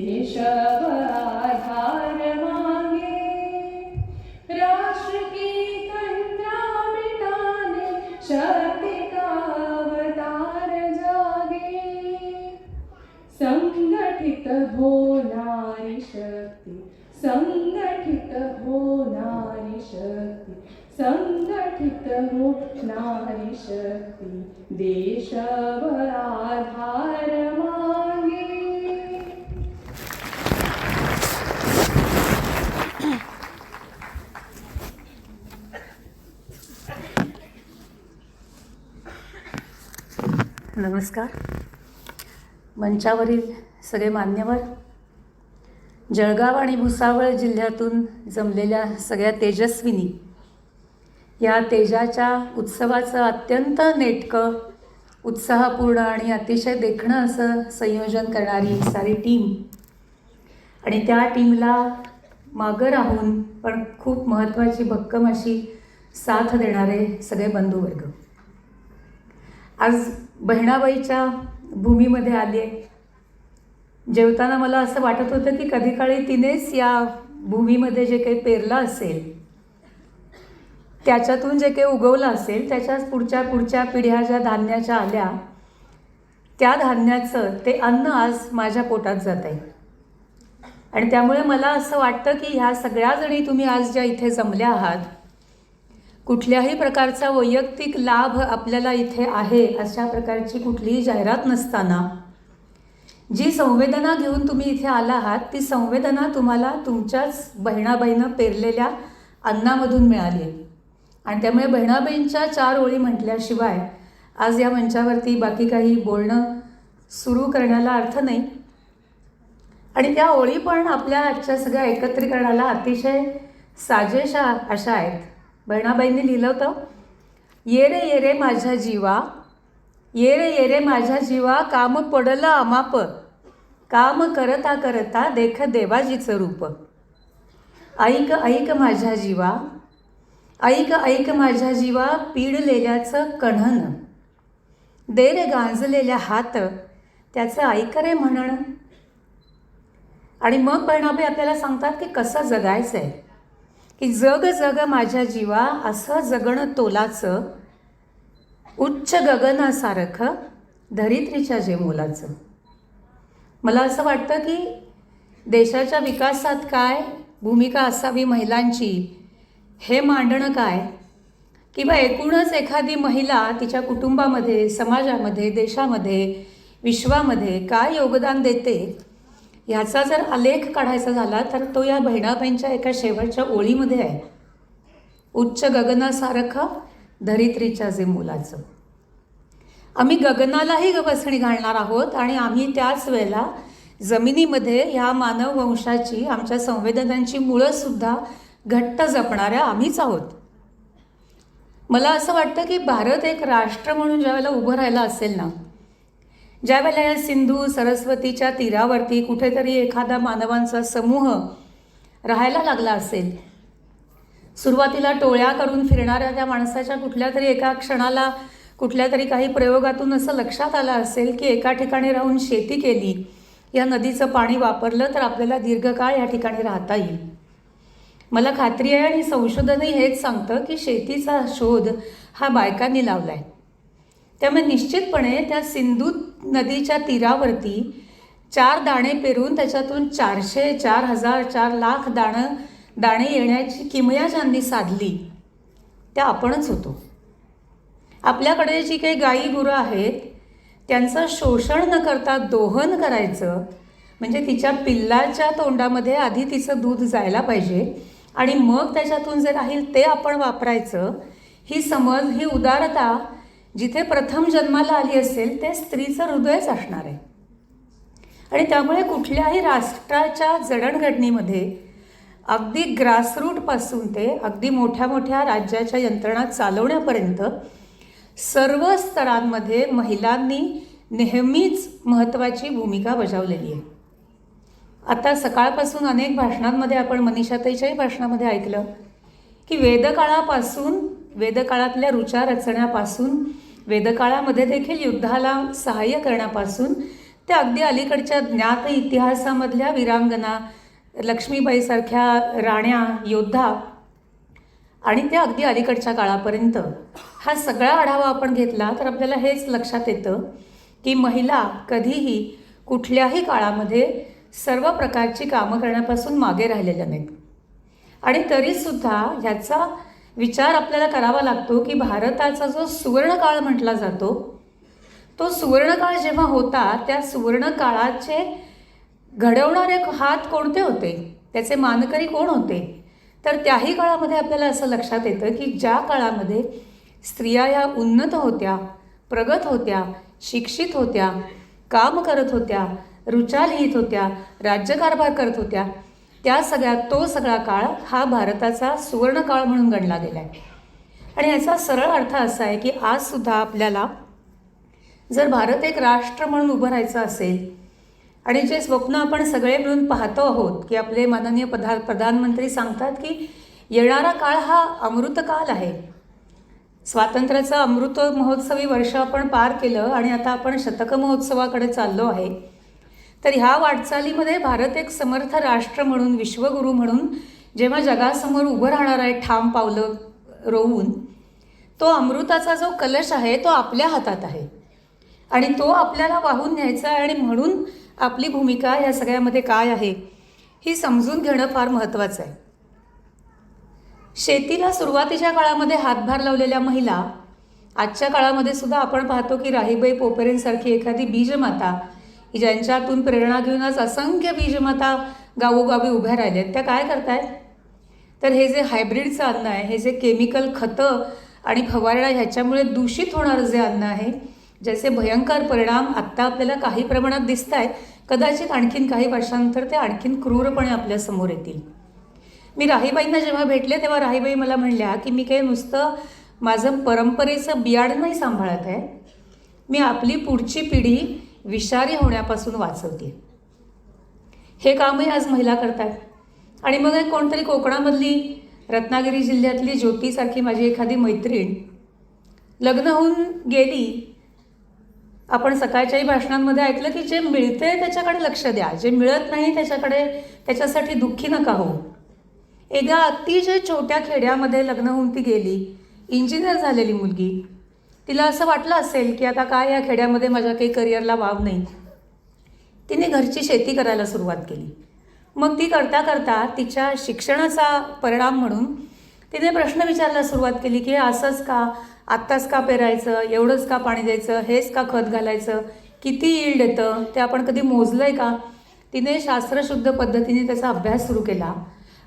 देश आधार मांगे, राष्ट्र की तंद्रा मिटाने शक्ति का अवतार जागे। संगठित हो नारी शक्ति, संगठित हो नारी शक्ति, संगठित हो नारी शक्ति, देश आधार मांगे। नमस्कार. मंचावरील सगळे मान्यवर, जळगाव आणि भुसावळ जिल्ह्यातून जमलेल्या सगळ्या तेजस्विनी, या तेजाच्या उत्सवाचं अत्यंत नेटकं, उत्साहपूर्ण आणि अतिशय देखणं असं संयोजन करणारी सारी टीम, आणि त्या टीमला मागं राहून पण खूप महत्त्वाची भक्कम अशी साथ देणारे सगळे बंधुवर्ग. आज बहिणाबाईच्या भूमीमध्ये आली आहे. जेवताना मला असं वाटत होतं की कधी काळी तिनेच या भूमीमध्ये जे काही पेरलं असेल, त्याच्यातून जे काही उगवलं असेल, त्याच्याच पुढच्या पिढ्या ज्या धान्याच्या आल्या, त्या धान्याचं ते अन्न आज माझ्या पोटात जात आहे. आणि त्यामुळे मला असं वाटतं की ह्या सगळ्या जणी तुम्ही आज ज्या इथे जमल्या आहात, कुठल्याही प्रकारचा वैयक्तिक लाभ आपल्याला इथे आहे अशा प्रकारची कुठलीही जाहिरात नसताना जी संवेदना घेऊन तुम्ही इथे आला आहात, ती संवेदना तुम्हाला तुमच्याच बहिणाबाईनं पेरलेल्या अन्नामधून मिळाली आहे. आणि त्यामुळे बहिणाबाईंच्या 4 ओळी म्हटल्याशिवाय आज या मंचावरती बाकी काही बोलणं सुरू करण्याला अर्थ नाही. आणि त्या ओळी पण आपल्या आजच्या सगळ्या एकत्रीकरणाला अतिशय साजेशा अशा आहेत. बहिणाबाईंनी लिहिलं होतं, ये रे माझ्या जीवा, ये रे माझ्या जीवा, काम पडलं अमाप, काम करता करता देख देवाजीचं रूप. ऐक ऐक माझ्या जीवा, ऐक ऐक माझ्या जीवा, पीडलेल्याचं कण्हण, दे रे गांजलेल्या हात, त्याचं ऐक रे म्हणण. आणि मग बहिणाबाई आपल्याला सांगतात की कसं जगायचं आहे, की जग जग माझ्या जीवा, असं जगणं तोलाचं, उच्च गगनासारखं धरित्रीच्या जे मोलाचं. मला असं वाटतं की देशाच्या विकासात काय भूमिका असावी महिलांची, हे मांडणं काय, किंवा एकूणच एखादी महिला तिच्या कुटुंबामध्ये, समाजामध्ये, देशामध्ये, विश्वामध्ये काय योगदान देते, ह्याचा जर आलेख काढायचा झाला तर तो या बहिणाबाईंच्या एका शेवटच्या ओळीमध्ये आहे. उच्च गगनासारखं धरित्रीच्या जे मोलाचं. आम्ही गगनालाही गवसणी घालणार आहोत आणि आम्ही त्याच वेळेला जमिनीमध्ये ह्या मानव वंशाची, आमच्या संवेदनांची मुळंसुद्धा घट्ट जपणाऱ्या आम्हीच आहोत. मला असं वाटतं की भारत एक राष्ट्र म्हणून ज्या वेळेला उभं राहिलं असेल ना, ज्या वेळेला या सिंधू सरस्वतीच्या तीरावरती कुठेतरी एखादा मानवांचा समूह राहायला लागला असेल, सुरुवातीला टोळ्या करून फिरणाऱ्या त्या माणसाच्या कुठल्या तरी एका क्षणाला कुठल्या तरी काही प्रयोगातून असं लक्षात आलं असेल की एका ठिकाणी राहून शेती केली, या नदीचं पाणी वापरलं तर आपल्याला दीर्घकाळ या ठिकाणी राहता येईल. मला खात्री आहे आणि संशोधनही हेच सांगतं की शेतीचा शोध हा बायकांनी लावला आहे. त्यामुळे निश्चितपणे त्या सिंधू नदीच्या तीरावरती 4 दाणे पेरून त्याच्यातून 400, 4000, 4 लाख दाणे येण्याची किमया ज्यांनी साधली त्या आपणच होतो. आपल्याकडे जी काही गाई गुरं आहेत त्यांचं शोषण न करता दोहन करायचं, म्हणजे तिच्या पिल्लाच्या तोंडामध्ये आधी तिचं दूध जायला पाहिजे आणि मग त्याच्यातून जे राहील ते आपण वापरायचं, ही समज, ही उदारता जिथे प्रथम जन्माला आली असेल ते स्त्रीचं हृदयच असणार आहे. आणि त्यामुळे कुठल्याही राष्ट्राच्या जडणघडणीमध्ये अगदी ग्रासरूटपासून ते अगदी मोठ्या मोठ्या राज्याच्या यंत्रणा चालवण्यापर्यंत सर्व स्तरांमध्ये महिलांनी नेहमीच महत्त्वाची भूमिका बजावलेली आहे. आता सकाळपासून अनेक भाषणांमध्ये आपण मनीषाताईच्याही भाषणामध्ये ऐकलं की वेदकाळापासून, वेदकाळातल्या ऋचा रचण्यापासून, वेदकाळामध्ये देखील युद्धाला सहाय्य करण्यापासून त्या अगदी अलीकडच्या ज्ञात इतिहासामधल्या वीरांगना, लक्ष्मीबाईसारख्या राण्या, योद्धा आणि त्या अगदी अलीकडच्या काळापर्यंत हा सगळा आढावा आपण घेतला तर आपल्याला हेच लक्षात येतं की महिला कधीही कुठल्याही काळामध्ये सर्व प्रकारची कामं करण्यापासून मागे राहिलेल्या नाहीत. आणि तरीसुद्धा ह्याचा विचार आपल्याला करावा लागतो की भारताचा जो सुवर्णकाळ म्हटला जातो, तो सुवर्णकाळ जेव्हा होता त्या सुवर्णकाळाचे घडवणारे हात कोणते होते, त्याचे मानकरी कोण होते, तर त्याही काळामध्ये आपल्याला असं लक्षात येतं की ज्या काळामध्ये स्त्रिया या उन्नत होत्या, प्रगत होत्या, शिक्षित होत्या, काम करत होत्या, ऋचा लिहित होत्या, राज्यकारभार करत होत्या, तो सगळा काळ हा भारताचा सुवर्णकाळ म्हणून गणला गेला आहे. आणि याचा सरळ अर्थ असा आहे की आजसुद्धा आपल्याला जर भारत एक राष्ट्र म्हणून उभं राहायचं असेल आणि जे स्वप्न आपण सगळे मिळून पाहतो आहोत की आपले माननीय प्रधानमंत्री सांगतात की येणारा काळ हा अमृतकाल आहे. स्वातंत्र्याचा अमृत महोत्सवी वर्ष आपण पार केलं आणि आता आपण शतक महोत्सवाकडे चाललो आहे. तर ह्या वाटचालीमध्ये भारत एक समर्थ राष्ट्र म्हणून, विश्वगुरू म्हणून जेव्हा जगासमोर उभं राहणार आहे ठाम पावलं रोवून, तो अमृताचा जो कलश आहे तो आपल्या हातात आहे आणि तो आपल्याला वाहून न्यायचा आहे. आणि म्हणून आपली भूमिका ह्या सगळ्यामध्ये काय आहे ही समजून घेणं फार महत्त्वाचं आहे. शेतीला सुरुवातीच्या काळामध्ये हातभार लावलेल्या महिला आजच्या काळामध्ये सुद्धा आपण पाहतो की राहीबाई पोपेरेंसारखी एखादी बीजमाता की ज्यांच्यातून प्रेरणा घेऊनच असंख्य बीजमाता गावोगावी उभ्या राहिल्यात, त्या काय करतायत तर हे जे हायब्रिडचं अन्न आहे, हे जे केमिकल खतं आणि फवारण्या ह्याच्यामुळे दूषित होणारं जे अन्न आहे, ज्याचे भयंकर परिणाम आत्ता आपल्याला काही प्रमाणात दिसत आहेत, कदाचित आणखीन काही वर्षांनंतर ते आणखीन क्रूरपणे आपल्यासमोर येतील. मी राहीबाईंना जेव्हा भेटले तेव्हा राहीबाई मला म्हणल्या की मी काही नुसतं माझं परंपरेचं बियाणं नाही सांभाळत आहे, मी आपली पुढची पिढी विषारी होण्यापासून वाचवते. हे कामही आज महिला करतात. आणि मग एक कोणतरी कोकणामधली, रत्नागिरी जिल्ह्यातली ज्योतीसारखी माझी एखादी मैत्रीण लग्न होऊन गेली. आपण सकाळच्याही भाषणांमध्ये ऐकलं की जे मिळते त्याच्याकडे लक्ष द्या, जे मिळत नाही त्याच्यासाठी दुःखी नका हो. एकदा अतिशय छोट्या खेड्यामध्ये लग्न होऊन ती गेली, इंजिनियर झालेली मुलगी. तिला असं वाटलं असेल की आता काय या खेड्यामध्ये माझ्या काही करिअरला वाव नाही. तिने घरची शेती करायला सुरुवात केली. मग ती करता करता तिच्या शिक्षणाचा परिणाम म्हणून तिने प्रश्न विचारायला सुरुवात केली की हे असंच का, आत्ताच का पेरायचं, एवढंच का पाणी द्यायचं, हेच का खत घालायचं, किती यील्ड येतं ते आपण कधी मोजलं आहे का. तिने शास्त्रशुद्ध पद्धतीने त्याचा अभ्यास सुरू केला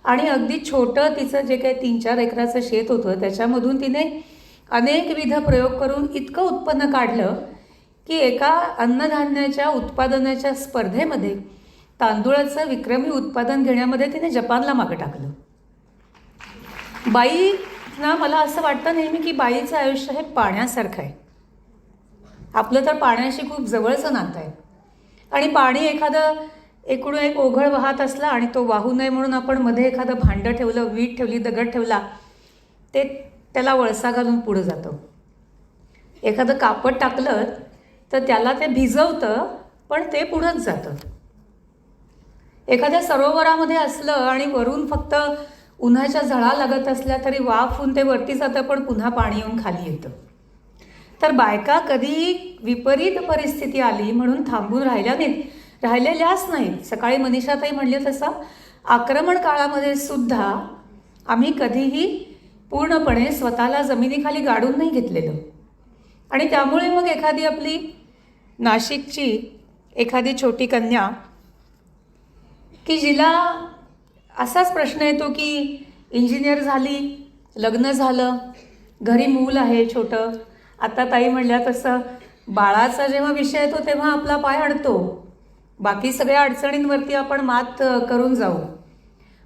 आणि अगदी छोटं तिचं जे काही 3-4 एकराचं शेत होतं त्याच्यामधून तिने अनेकविध प्रयोग करून इतकं उत्पन्न काढलं की एका अन्नधान्याच्या उत्पादनाच्या स्पर्धेमध्ये तांदूळाचं विक्रमी उत्पादन घेण्यामध्ये तिने जपानला मागं टाकलं. बाईना मला असं वाटतं नेहमी की बाईचं आयुष्य हे पाण्यासारखं आहे. आपलं तर पाण्याशी खूप जवळचं नातं आहे आणि पाणी एखादं एकूण एक ओघळ वाहत असला आणि तो वाहू नये म्हणून आपण मध्ये एखादं भांडं ठेवलं, वीट ठेवली, दगड ठेवला, ते त्याला वळसा घालून पुढं जातं. एखादं कापड टाकलं तर त्याला ते भिजवतं पण ते पुढंच जातं. एखाद्या सरोवरामध्ये असलं आणि वरून फक्त उन्हाच्या झळा लागत असल्या तरी वाफ होऊन ते वरती जातं पण पुन्हा पाणी येऊन खाली येतं. तर बायका कधी विपरीत परिस्थिती आली म्हणून थांबून राहिलेल्याच नाहीत. सकाळी मनीषाताई म्हणले तसं आक्रमण काळामध्ये सुद्धा आम्ही कधीही पूर्णपणे स्वतःला जमिनीखाली गाडून नाही घेतलेलं. आणि त्यामुळे मग एखादी आपली नाशिकची एखादी छोटी कन्या की जिला असाच प्रश्न येतो की इंजिनियर झाली, लग्न झालं, घरी मूल आहे छोटं, आता ताई म्हणल्या तसं बाळाचा जेव्हा विषय येतो तेव्हा आपला पाय अडतो. बाकी सगळ्या अडचणींवरती आपण मात करून जाऊ,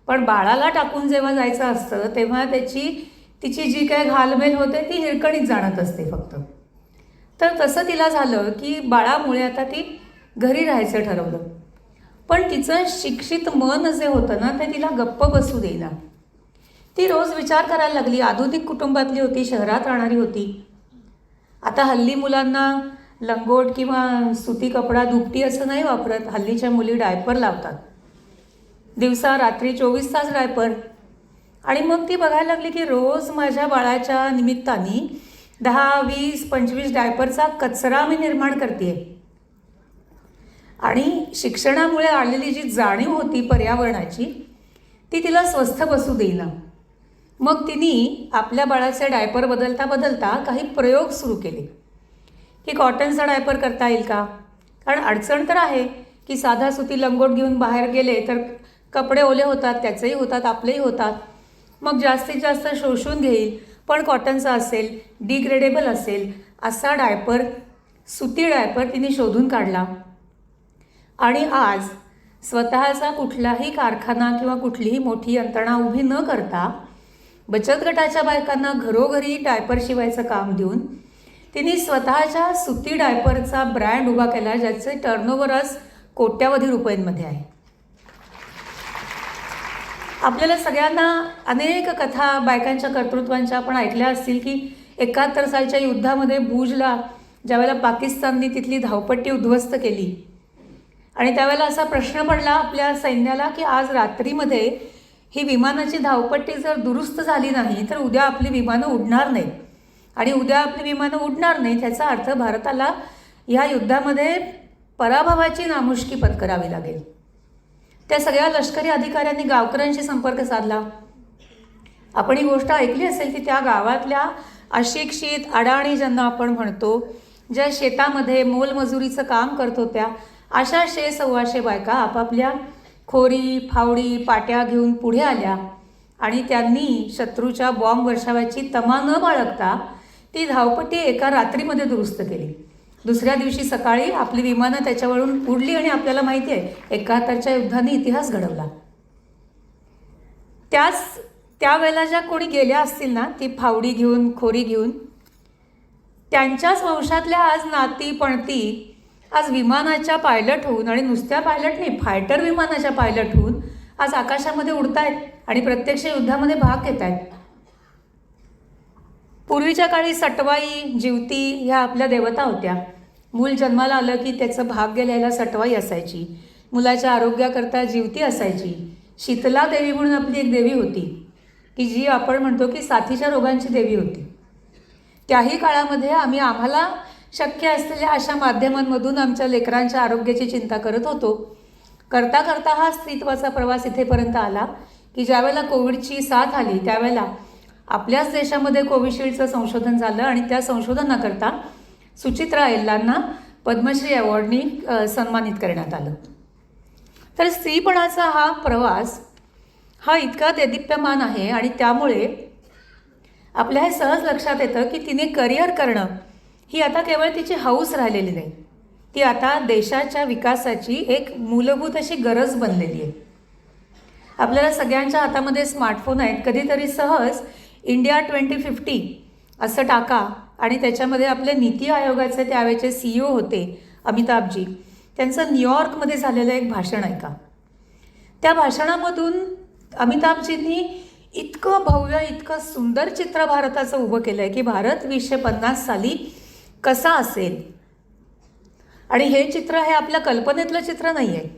पण बाळाला टाकून जेव्हा जायचं असतं तेव्हा तिची जी काय घालमेल होते ती हिरकणीत जाणत असते फक्त. तर तसं तिला झालं की बाळामुळे आता ती घरी राहायचं ठरवलं. पण तिचं शिक्षित मन जे होतं ना ते तिला गप्प बसू देईना. ती रोज विचार करायला लागली. आधुनिक कुटुंबातली होती, शहरात राहणारी होती. आता हल्ली मुलांना लंगोट किंवा सुती कपडा दुपटी असं नाही वापरत. हल्लीच्या मुली डायपर लावतात, दिवसा रात्री 24 तास डायपर. आणि मग ती बघायला लागली की रोज माझ्या बाळाच्या निमित्ताने 10, 20, 25 डायपरचा कचरा मी निर्माण करते. आणि शिक्षणामुळे आलेली जी जाणीव होती पर्यावरणाची ती तिला स्वस्थ बसू देईना. मग तिने आपल्या बाळाचे डायपर बदलता बदलता काही प्रयोग सुरू केले की कॉटनचा डायपर करता येईल का. कारण अडचण तर आहे की साधा सुती लंगोट घेऊन बाहेर गेले तर कपडे ओले होतात, त्याचेही होतात, आपलेही होतात. मग जास्तीत जास्त शोषून घेईल, पण कॉटनचा असेल, डिग्रेडेबल असेल असा डायपर, सुती डायपर तिने शोधून काढला. आणि आज स्वतःचा कुठलाही कारखाना किंवा कुठलीही मोठी यंत्रणा उभी न करता बचत गटाच्या बायकांना घरोघरी डायपर शिवायचं काम देऊन तिने स्वतःच्या सुती डायपरचा ब्रँड उभा केला, ज्याचे टर्नओव्हरच कोट्यावधी रुपयांमध्ये आहे. आपल्याला सगळ्यांना अनेक कथा बायकांच्या कर्तृत्वांच्या आपण ऐकल्या असतील की 71 सालच्या युद्धामध्ये भुजला ज्यावेळेला पाकिस्तानने तिथली धावपट्टी उद्ध्वस्त केली आणि त्यावेळेला असा प्रश्न पडला आपल्या सैन्याला की आज रात्रीमध्ये ही विमानाची धावपट्टी जर दुरुस्त झाली नाही तर उद्या आपली विमानं उडणार नाहीत. आणि उद्या आपली विमानं उडणार नाहीत ह्याचा अर्थ भारताला ह्या युद्धामध्ये पराभवाची नामुष्की पत्करावी लागेल. त्या सगळ्या लष्करी अधिकाऱ्यांनी गावकऱ्यांशी संपर्क साधला. आपण ही गोष्ट ऐकली असेल की त्या गावातल्या अशिक्षित अडाणी ज्यांना आपण म्हणतो, ज्या शेतामध्ये मोलमजुरीचं काम करत होत्या, अशा 100-125 बायका आपापल्या खोरी, फावडी, पाट्या घेऊन पुढे आल्या आणि त्यांनी शत्रूच्या बॉम्ब वर्षावाची तमा न बाळगता ती धावपट्टी एका रात्रीमध्ये दुरुस्त केली. दुसऱ्या दिवशी सकाळी आपली विमानं त्याच्यावरून उडली आणि आपल्याला माहिती आहे 71च्या युद्धाने इतिहास घडवला. त्यावेळेला ज्या कोणी गेल्या असतील ना, ती फावडी घेऊन, खोरी घेऊन, त्यांच्याच वंशातल्या आज नाती पणती आज विमानाच्या पायलट होऊन, आणि नुसत्या पायलट नाही, फायटर विमानाच्या पायलट होऊन आज आकाशामध्ये उडतायत आणि प्रत्यक्ष युद्धामध्ये भाग घेत आहेत. पूर्वीच्या काळी सटवाई, जिवती ह्या आपल्या देवता होत्या. मूल जन्माला आलं की त्याचं भाग्य लिहायला सटवाई असायची, मुलाच्या आरोग्याकरता जिवती असायची. शीतला देवी म्हणून आपली एक देवी होती की जी आपण म्हणतो की साथीच्या रोगांची देवी होती. त्याही काळामध्ये आम्हाला शक्य असलेल्या अशा माध्यमांमधून आमच्या लेकरांच्या आरोग्याची चिंता करत होतो. करता करता हा स्त्रीत्वाचा प्रवास इथेपर्यंत आला की ज्यावेळेला कोविडची साथ आली त्यावेळेला आपल्याच देशामध्ये कोविशिल्डचं संशोधन झालं आणि त्या संशोधनाकरता सुचित्रा अय्यलांना पद्मश्री अवॉर्डनी सन्मानित करण्यात आलं. तर स्त्रीपणाचा हा प्रवास हा इतका देदीप्यमान आहे आणि त्यामुळे आपल्या हे सहज लक्षात येतं की तिने करिअर करणं ही आता केवळ तिची हौस राहिलेली नाही, ती आता देशाच्या विकासाची एक मूलभूत अशी गरज बनलेली आहे. आपल्याला सगळ्यांच्या हातामध्ये स्मार्टफोन आहेत. कधीतरी सहज इंडिया 2050 असं टाका आणि त्याच्यामध्ये आपले नीती आयोगाचे त्यावेळेचे CEO होते अमिताभजी, त्यांचं न्यूयॉर्कमध्ये झालेलं एक भाषण ऐका. त्या भाषणामधून अमिताभजींनी इतकं भव्य, इतकं सुंदर चित्र भारताचं उभं केलं आहे की भारत 2050 साली कसा असेल. आणि हे चित्र हे आपल्या कल्पनेतलं चित्र नाही आहे.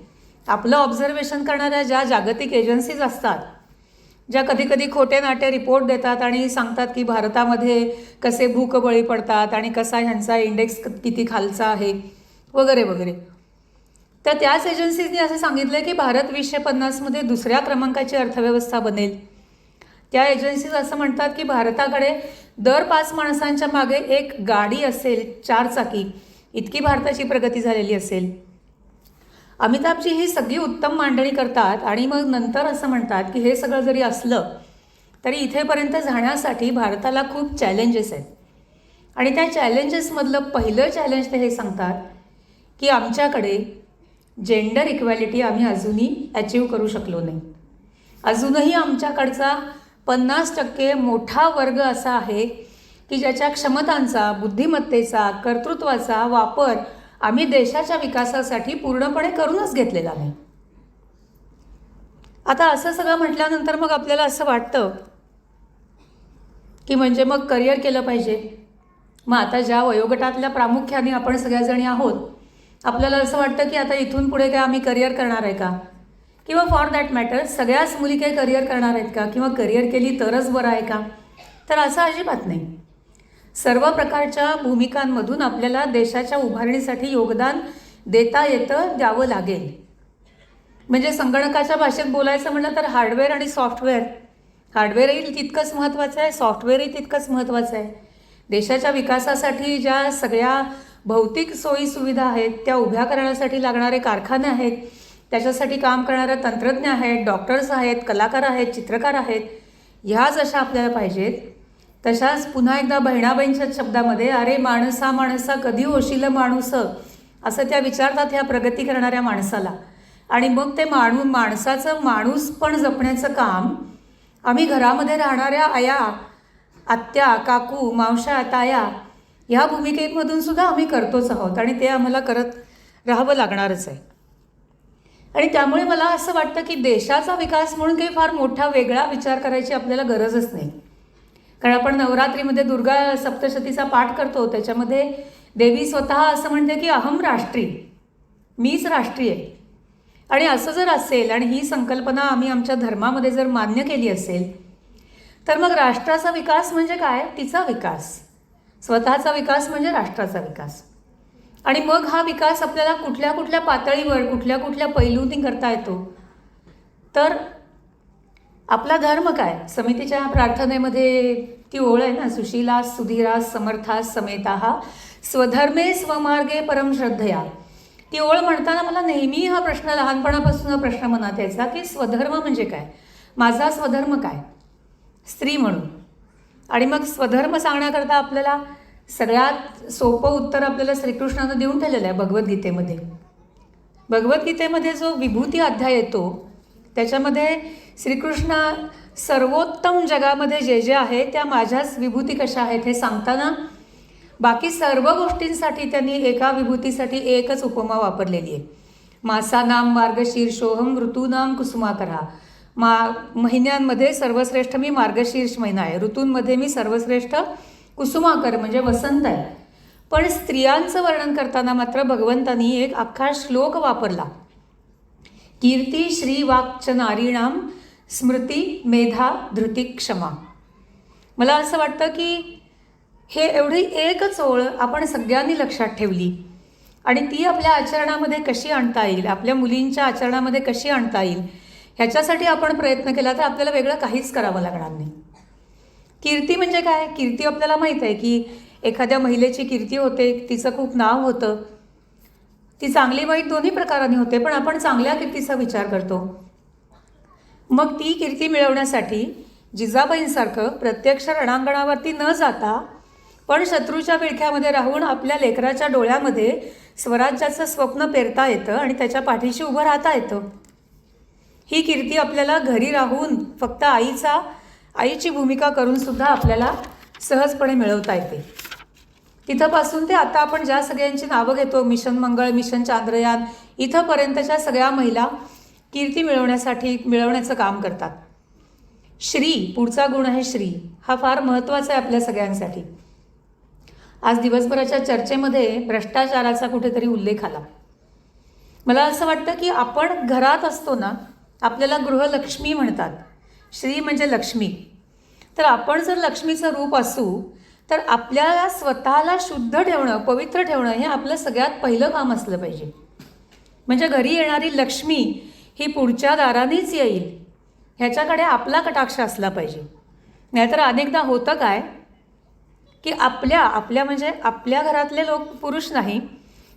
आपलं ऑब्झर्वेशन करणाऱ्या ज्या जागतिक एजन्सीज असतात, ज्या कधी कधी खोटे नाटे रिपोर्ट देतात आणि सांगतात की भारतामध्ये कसे भूकबळी पडतात आणि कसा ह्यांचा इंडेक्स किती खालचा आहे वगैरे वगैरे, तर त्याच एजन्सीजनी असं सांगितलं की भारत 2050मध्ये दुसऱ्या क्रमांकाची अर्थव्यवस्था बनेल. त्या एजन्सीज असं म्हणतात की भारताकडे दर 5 माणसांच्या मागे एक गाडी असेल, 4 चाकी, इतकी भारताची प्रगती झालेली असेल. अमिताभजी ही सगळी उत्तम मांडणी करतात आणि मग नंतर असं म्हणतात की हे सगळं जरी असलं तरी इथेपर्यंत जाण्यासाठी भारताला खूप चॅलेंजेस आहेत. आणि त्या चॅलेंजेसमधलं पहिलं चॅलेंज ते हे सांगतात की आमच्याकडे जेंडर इक्वॅलिटी आम्ही अजूनही अचीव करू शकलो नाही. अजूनही आमच्याकडचा 50% मोठा वर्ग असा आहे की ज्याच्या क्षमतांचा, बुद्धिमत्तेचा, कर्तृत्वाचा वापर आम्ही देशाच्या विकासासाठी पूर्णपणे करूनच घेतलेला नाही. आता असं सगळं म्हटल्यानंतर मग आपल्याला असं वाटतं की म्हणजे मग करिअर केलं पाहिजे, मग आता ज्या वयोगटातल्या प्रामुख्याने आपण सगळ्याजणी आहोत, आपल्याला असं वाटतं की आता इथून पुढे काय आम्ही करिअर करणार आहे का, किंवा फॉर दॅट मॅटर सगळ्याच मुली काही करिअर करणार आहेत का, किंवा करिअर केली तरच बरं आहे का. तर असं अजिबात नाही. सर्व प्रकारच्या भूमिकांमधून आपल्याला देशाच्या उभारणीसाठी योगदान देता येतं, द्यावं लागेल. म्हणजे संगणकाच्या भाषेत बोलायचं म्हटलं तर हार्डवेअर आणि सॉफ्टवेअर, हार्डवेअरही तितकंच महत्त्वाचं आहे, सॉफ्टवेअरही तितकंच महत्त्वाचं आहे. देशाच्या विकासासाठी ज्या सगळ्या भौतिक सोयीसुविधा आहेत त्या उभ्या करण्यासाठी लागणारे कारखाने आहेत, त्याच्यासाठी काम करणारे तंत्रज्ञ आहेत, डॉक्टर्स आहेत, कलाकार आहेत, चित्रकार आहेत, ह्या जशा आपल्याला पाहिजेत, तशाच पुन्हा एकदा बहिणाबाईंच्या शब्दामध्ये अरे माणसा माणसा कधी होशील माणूस, असं त्या विचारतात ह्या प्रगती करणाऱ्या माणसाला. आणि मग ते माणसाचं माणूस पण जपण्याचं काम आम्ही घरामध्ये राहणाऱ्या आया, आत्या, काकू, मावशा, ताया ह्या भूमिकेमधून सुद्धा आम्ही करतोच आहोत, आणि ते आम्हाला करत राहावं लागणारच आहे. आणि त्यामुळे मला असं वाटतं की देशाचा विकास म्हणून काही फार मोठा वेगळा विचार करायची आपल्याला गरजच नाही. कारण आपण नवरात्रीमध्ये दुर्गा सप्तशतीचा पाठ करतो, त्याच्यामध्ये देवी स्वतः असं म्हणते की अहम राष्ट्री, मीच राष्ट्रीय. आणि असं जर असेल आणि ही संकल्पना आम्ही आमच्या धर्मामध्ये जर मान्य केली असेल, तर मग राष्ट्राचा विकास म्हणजे काय, तिचा विकास, स्वतःचा विकास म्हणजे राष्ट्राचा विकास. आणि मग हा विकास आपल्याला कुठल्या कुठल्या पातळीवर, कुठल्या कुठल्या पैलूंनी करता येतो. तर आपला धर्म काय, समितीच्या प्रार्थनेमध्ये ती ओळ आहे ना, सुशीलास सुधीरास समर्थास समेताः स्वधर्मे स्वमार्गे परम श्रद्धया. ती ओळ म्हणताना मला नेहमी हा प्रश्न, लहानपणापासून हा प्रश्न मनात यायचा की स्वधर्म म्हणजे काय, माझा स्वधर्म काय, स्त्री म्हणून. आणि मग स्वधर्म सांगण्याकरता आपल्याला सगळ्यात सोपं उत्तर आपल्याला श्रीकृष्णानं देऊन ठेवलेलं आहे भगवद्गीतेमध्ये. भगवद्गीतेमध्ये जो विभूती अध्याय येतो त्याच्यामध्ये श्रीकृष्ण सर्वोत्तम जगामध्ये जे जे आहे त्या माझ्याच विभूती कशा आहेत हे सांगताना बाकी सर्व गोष्टींसाठी त्यांनी एका विभूतीसाठी एकच उपमा वापरलेली आहे. मासानाम मार्गशीर्षोहम ऋतूनाम कुसुमाकरा. महिन्यांमध्ये सर्वश्रेष्ठ मी मार्गशीर्ष महिना आहे, ऋतूंमध्ये मी सर्वश्रेष्ठ कुसुमाकर म्हणजे वसंत आहे. पण स्त्रियांचं वर्णन करताना मात्र भगवंतांनी एक अख्खा श्लोक वापरला, कीर्ती श्री वाक्च नारीणाम स्मृती मेधा धृती क्षमा. मला असं वाटतं की हे एवढी एकच ओळ आपण सगळ्यांनी लक्षात ठेवली आणि ती आपल्या आचरणामध्ये कशी आणता येईल, आपल्या मुलींच्या आचरणामध्ये कशी आणता येईल, ह्याच्यासाठी आपण प्रयत्न केला तर आपल्याला वेगळं काहीच करावं लागणार नाही. कीर्ती म्हणजे काय, कीर्ती आपल्याला माहीत आहे की एखाद्या महिलेची कीर्ती होते, तिचं खूप नाव होतं, ती चांगली वाईट दोन्ही प्रकाराने होते, पण आपण चांगल्या कीर्तीचा विचार करतो. मग ती कीर्ती मिळवण्यासाठी जिजाबाईंसारखं प्रत्यक्ष रणांगणावरती न जाता पण शत्रूच्या विळख्यामध्ये राहून आपल्या लेकराच्या डोळ्यामध्ये स्वराज्याचं स्वप्न पेरता येतं आणि त्याच्या पाठीशी उभं राहता येतं. ही कीर्ती आपल्याला घरी राहून फक्त आईची भूमिका करून सुद्धा आपल्याला सहजपणे मिळवता येते. तिथंपासून ते आता आपण ज्या सगळ्यांची नावं घेतो, मिशन मंगळ, मिशन चांद्रयान, इथंपर्यंतच्या सगळ्या महिला कीर्ती मिळवण्याचं काम करतात. श्री, पुढचा गुण आहे श्री, हा फार महत्त्वाचा आहे आपल्या सगळ्यांसाठी. आज दिवसभराच्या चर्चेमध्ये भ्रष्टाचाराचा कुठेतरी उल्लेख आला. मला असं वाटतं की आपण घरात असतो ना, आपल्याला गृहलक्ष्मी म्हणतात, श्री म्हणजे लक्ष्मी. तर आपण जर लक्ष्मीचं रूप असू तर आपल्याला स्वतःला शुद्ध ठेवणं, पवित्र ठेवणं हे आपलं सगळ्यात पहिलं काम असलं पाहिजे. म्हणजे घरी येणारी लक्ष्मी ही पुढच्या दारानेच येईल ह्याच्याकडे आपला कटाक्ष असला पाहिजे. नाहीतर अनेकदा होतं काय की आपल्या म्हणजे आपल्या घरातले लोक, पुरुष नाही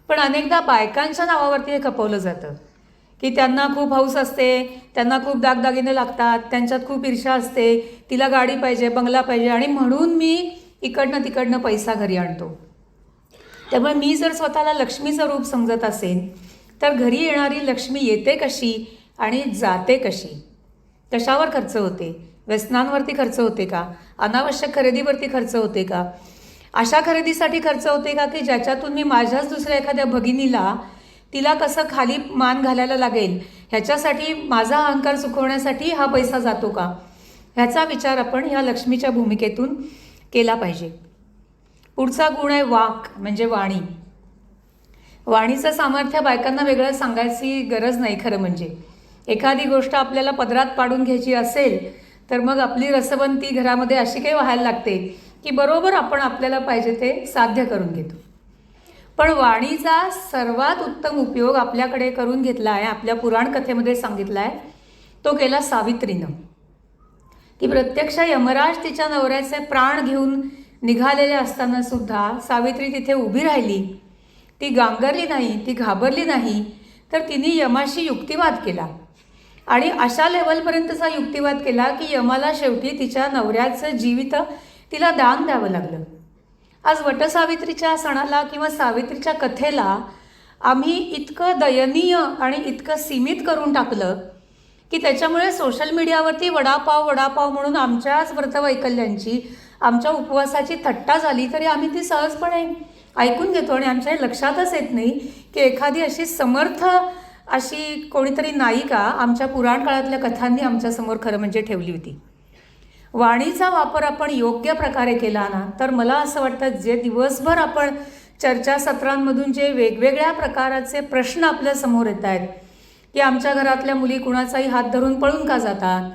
पण अनेकदा बायकांच्या नावावरती हे खपवलं जातं की त्यांना खूप हौस असते, त्यांना खूप दागदागिने लागतात, त्यांच्यात खूप ईर्ष्या असते, तिला गाडी पाहिजे, बंगला पाहिजे आणि म्हणून मी इकडनं तिकडनं पैसा घरी आणतो. त्यामुळे मी जर स्वतःला लक्ष्मीचं रूप समजत असेल तर घरी येणारी लक्ष्मी येते कशी आणि जाते कशी, कशावर खर्च होते, व्यसनांवरती खर्च होते का, अनावश्यक खरेदीवरती खर्च होते का, अशा खरेदीसाठी खर्च होते का की ज्याच्यातून मी माझ्याच दुसऱ्या एखाद्या भगिनीला तिला कसं खाली मान घालायला लागेल ह्याच्यासाठी, माझा अहंकार सुखवण्यासाठी हा पैसा जातो का, ह्याचा विचार आपण ह्या लक्ष्मीच्या भूमिकेतून केला पाहिजे. पुढचा गुण आहे वाक, म्हणजे वाणी. वाणीचं सामर्थ्य बायकांना वेगळं सांगायची गरज नाही. खरं म्हणजे एखादी गोष्ट आपल्याला पदरात पाडून घ्यायची असेल तर मग आपली रसवंती घरामध्ये अशी काही व्हायला लागते की बरोबर आपण आपल्याला पाहिजे ते साध्य करून घेतो. पण वाणीचा सर्वात उत्तम उपयोग आपल्याकडे करून घेतला आहे, आपल्या पुराणकथेमध्ये सांगितला आहे, तो केला सावित्रीनं. की प्रत्यक्ष यमराज तिच्या नवऱ्याचे प्राण घेऊन निघालेले असताना सुद्धा सावित्री तिथे उभी राहिली. ती गांगरली नाही, ती घाबरली नाही, तर तिने यमाशी युक्तिवाद केला. आणि अशा लेवलपर्यंतचा युक्तिवाद केला की यमाला शेवटी तिच्या नवऱ्याचं जीवित तिला दान द्यावं लागलं. आज वटसावित्रीच्या सणाला किंवा सावित्रीच्या कथेला आम्ही इतकं दयनीय आणि इतकं सीमित करून टाकलं की त्याच्यामुळे सोशल मीडियावरती वडापाव म्हणून आमच्याच व्रतवैकल्यांची, आमच्या उपवासाची थट्टा झाली तरी आम्ही ती सहजपणे ऐकून घेतो. आणि आमच्या लक्षातच येत नाही की एखादी अशी समर्थ अशी कोणीतरी नायिका आमच्या पुराण काळातल्या कथांनी आमच्यासमोर खरं म्हणजे ठेवली होती. वाणीचा वापर आपण योग्य प्रकारे केला ना तर मला असं वाटतं जे दिवसभर आपण चर्चासत्रांमधून जे वेगवेगळ्या प्रकाराचे प्रश्न आपल्यासमोर येत आहेत की आमच्या घरातल्या मुली कुणाचाही हात धरून पळून का जातात,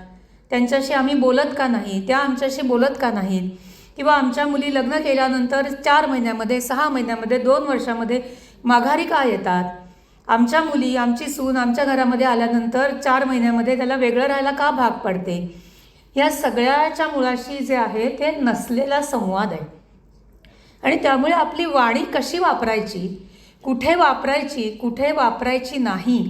त्यांच्याशी आम्ही बोलत का नाही, त्या आमच्याशी बोलत का नाहीत, किंवा आमच्या मुली लग्न केल्यानंतर 4 महिन्यामध्ये, 6 महिन्यामध्ये, 2 वर्षामध्ये माघारी का येतात, आमच्या मुली, आमची सून आमच्या घरामध्ये आल्यानंतर 4 महिन्यामध्ये त्याला वेगळं राहायला का भाग पडते. या सगळ्याच्या मुळाशी जे आहे ते नसलेला संवाद आहे. आणि त्यामुळे आपली वाणी कशी वापरायची, कुठे वापरायची नाही,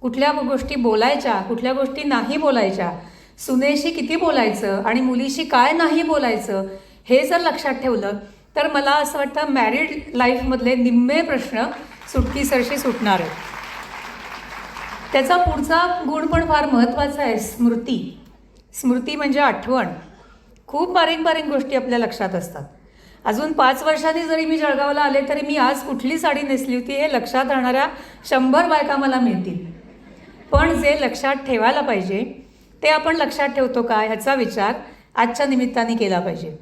कुठल्या गोष्टी बोलायच्या, कुठल्या गोष्टी नाही बोलायच्या, सुनेशी किती बोलायचं आणि मुलीशी काय नाही बोलायचं, हे जर लक्षात ठेवलं तर मला असं वाटतं मॅरिड लाईफमधले निम्मे प्रश्न सुटकीसरशी सुटणार आहेत. त्याचा पुढचा गुण पण फार महत्त्वाचा आहे, स्मृती. स्मृती म्हणजे आठवण. खूप बारीक बारीक गोष्टी आपल्या लक्षात असतात. अजून 5 वर्षांनी जरी मी जळगावला आले तरी मी आज कुठली साडी नेसली होती हे लक्षात राहणाऱ्या 100 बायका मला मिळतील. पण जे लक्षात ठेवायला पाहिजे ते आपण लक्षात ठेवतो का ह्याचा विचार आजच्या निमित्ताने केला पाहिजे.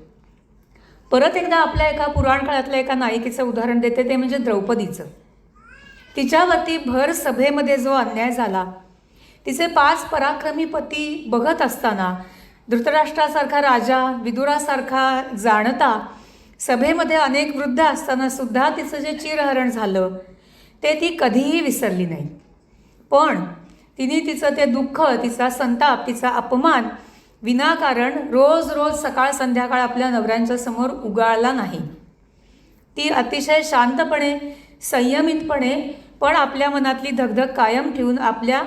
परत एकदा आपल्या एका पुराण काळातल्या एका नायिकेचं उदाहरण देते, ते म्हणजे द्रौपदीचं. तिच्यावरती भर सभेमध्ये जो अन्याय झाला, तिचे 5 पराक्रमी पती बघत असताना धृतराष्ट्रासारखा राजा, विदुरासारखा जाणता, सभेमध्ये अनेक वृद्ध असताना सुद्धा तिचं जे चिरहरण झालं ते ती कधीही विसरली नाही. पण तिने तिचं ते दुःख, तिचा संताप, तिचा अपमान विनाकारण रोज सकाळ संध्याकाळ आपल्या नवऱ्यांच्या समोर उगाळला नाही. ती अतिशय शांतपणे, संयमितपणे, पण आपल्या मनातली धगधग कायम ठेवून आपल्या